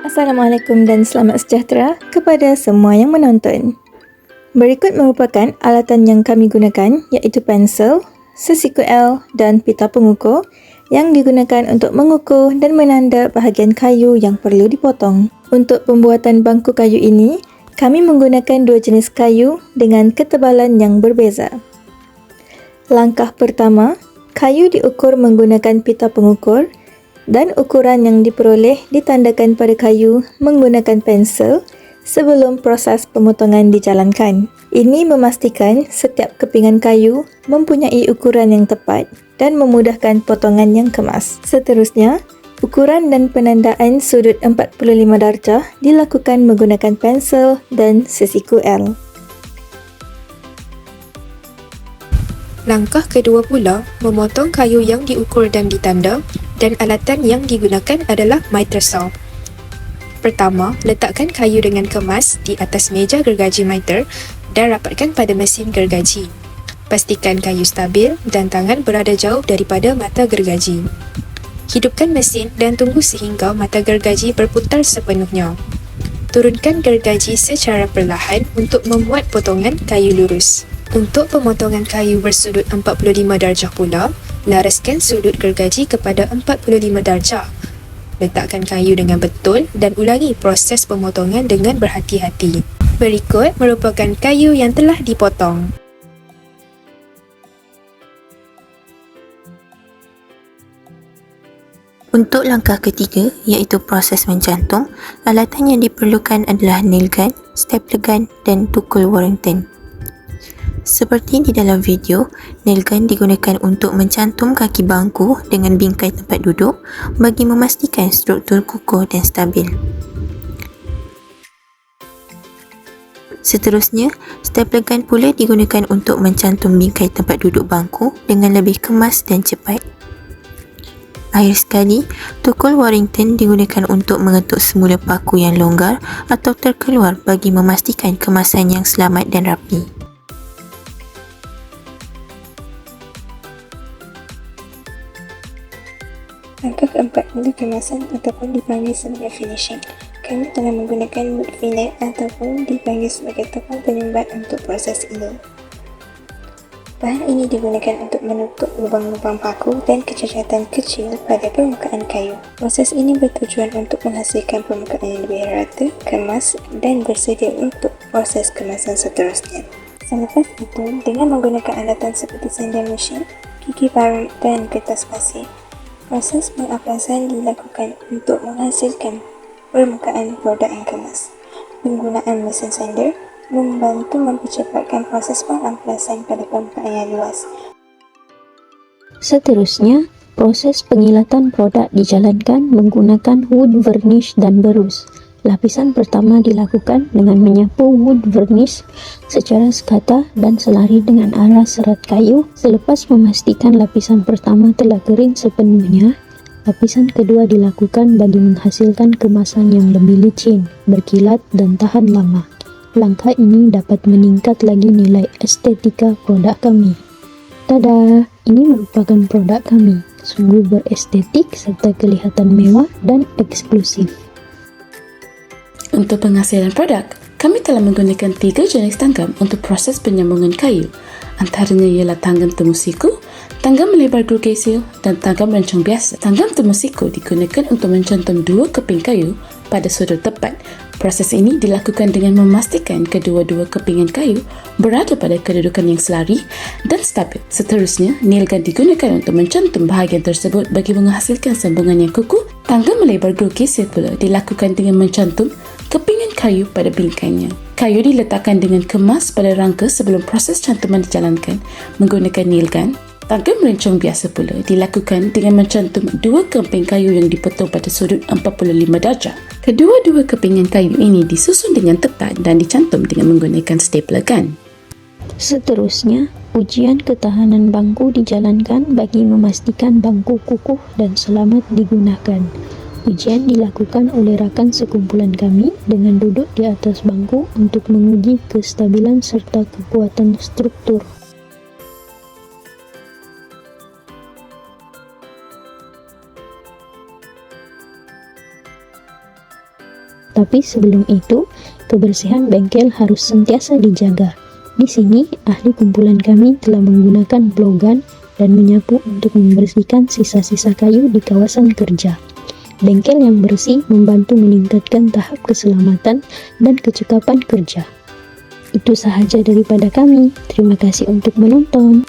Assalamualaikum dan selamat sejahtera kepada semua yang menonton. Berikut merupakan alatan yang kami gunakan iaitu pensel, sesiku L dan pita pengukur yang digunakan untuk mengukur dan menanda bahagian kayu yang perlu dipotong. Untuk pembuatan bangku kayu ini, kami menggunakan dua jenis kayu dengan ketebalan yang berbeza. Langkah pertama, kayu diukur menggunakan pita pengukur dan ukuran yang diperoleh ditandakan pada kayu menggunakan pensel sebelum proses pemotongan dijalankan. Ini memastikan setiap kepingan kayu mempunyai ukuran yang tepat dan memudahkan potongan yang kemas. Seterusnya, ukuran dan penandaan sudut 45 darjah dilakukan menggunakan pensel dan sesiku L. Langkah kedua pula, memotong kayu yang diukur dan ditanda, dan alatan yang digunakan adalah miter saw. Pertama, letakkan kayu dengan kemas di atas meja gergaji miter dan rapatkan pada mesin gergaji. Pastikan kayu stabil dan tangan berada jauh daripada mata gergaji. Hidupkan mesin dan tunggu sehingga mata gergaji berputar sepenuhnya. Turunkan gergaji secara perlahan untuk membuat potongan kayu lurus. Untuk pemotongan kayu bersudut 45 darjah pula, laraskan sudut gergaji kepada 45 darjah. Letakkan kayu dengan betul dan ulangi proses pemotongan dengan berhati-hati. Berikut merupakan kayu yang telah dipotong. Untuk langkah ketiga, iaitu proses mencantum, alatan yang diperlukan adalah nail gun, stapler gun dan tukul Warrington. Seperti di dalam video, nail gun digunakan untuk mencantum kaki bangku dengan bingkai tempat duduk bagi memastikan struktur kukuh dan stabil. Seterusnya, stapler gun pula digunakan untuk mencantum bingkai tempat duduk bangku dengan lebih kemas dan cepat. Akhir sekali, tukul Warrington digunakan untuk mengetuk semula paku yang longgar atau terkeluar bagi memastikan kemasan yang selamat dan rapi. Langkah keempat adalah kemasan ataupun dipanggil sebagai finishing. Kami telah menggunakan wood fillet ataupun dipanggil sebagai tepung penyumbat untuk proses ini. Bahan ini digunakan untuk menutup lubang-lubang paku dan kecacatan kecil pada permukaan kayu. Proses ini bertujuan untuk menghasilkan permukaan yang lebih rata, kemas dan bersedia untuk proses kemasan seterusnya. Selepas itu, dengan menggunakan alatan seperti sanding mesin, gigi parut dan kertas pasir, proses pengaplasan dilakukan untuk menghasilkan permukaan produk yang kemas. Penggunaan mesin sander membantu mempercepatkan proses pengaplasan pada permukaan yang luas. Seterusnya, proses pengilatan produk dijalankan menggunakan wood varnish dan berus. Lapisan pertama dilakukan dengan menyapu wood varnish secara sekata dan selari dengan arah serat kayu. Selepas memastikan lapisan pertama telah kering sepenuhnya, lapisan kedua dilakukan bagi menghasilkan kemasan yang lebih licin, berkilat dan tahan lama. Langkah ini dapat meningkat lagi nilai estetika produk kami. Tada! Ini merupakan produk kami. Sungguh berestetik serta kelihatan mewah dan eksklusif. Untuk penghasilan produk, kami telah menggunakan 3 jenis tanggam untuk proses penyambungan kayu. Antaranya ialah tanggam temu siku, tanggam melebar gru gesil dan tanggam rancang biasa. Tanggam temu siku digunakan untuk mencantum 2 keping kayu pada sudut tepat. Proses ini dilakukan dengan memastikan kedua-dua kepingan kayu berada pada kedudukan yang selari dan stabil. Seterusnya, nail gun digunakan untuk mencantum bahagian tersebut bagi menghasilkan sambungan yang kukuh. Tanggam melebar gru gesil pula dilakukan dengan mencantum kepingan kayu pada bingkainya. Kayu diletakkan dengan kemas pada rangka sebelum proses cantuman dijalankan menggunakan nail gun. Tanggam rancang biasa pula dilakukan dengan mencantum 2 keping kayu yang dipotong pada sudut 45 darjah. Kedua-dua kepingan kayu ini disusun dengan tepat dan dicantum dengan menggunakan stapler gun. Seterusnya, ujian ketahanan bangku dijalankan bagi memastikan bangku kukuh dan selamat digunakan. Ujian dilakukan oleh rakan sekumpulan kami dengan duduk di atas bangku untuk menguji kestabilan serta kekuatan struktur. Tapi sebelum itu, kebersihan bengkel harus sentiasa dijaga. Di sini, ahli kumpulan kami telah menggunakan blow-gun dan menyapu untuk membersihkan sisa-sisa kayu di kawasan kerja. Bengkel yang bersih membantu meningkatkan tahap keselamatan dan kecekapan kerja. Itu sahaja daripada kami. Terima kasih untuk menonton.